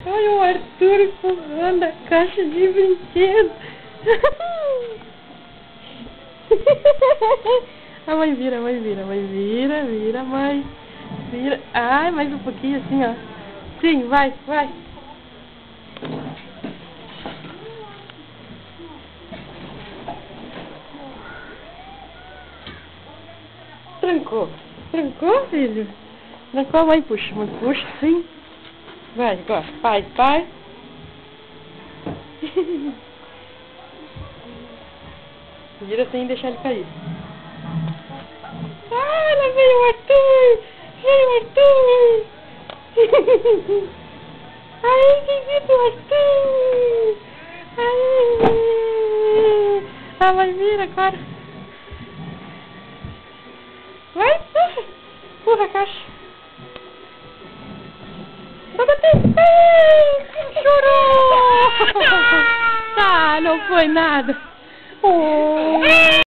Olha o Arthur empurrando a caixa de brinquedo. A mãe vira, vira, mãe. Vira. Ai, mais um pouquinho assim, ó. Sim, vai. Trancou, filho? Trancou, a mãe puxa, sim. Vai, agora, pai. Vira sem deixar ele cair. Ah, lá veio o Arthur! Ai, que do Arthur! Ai! Ah, vai vir agora. Vai, empurra a caixa. Vai bater. Ai, chorou! Tá, não foi nada. Oh.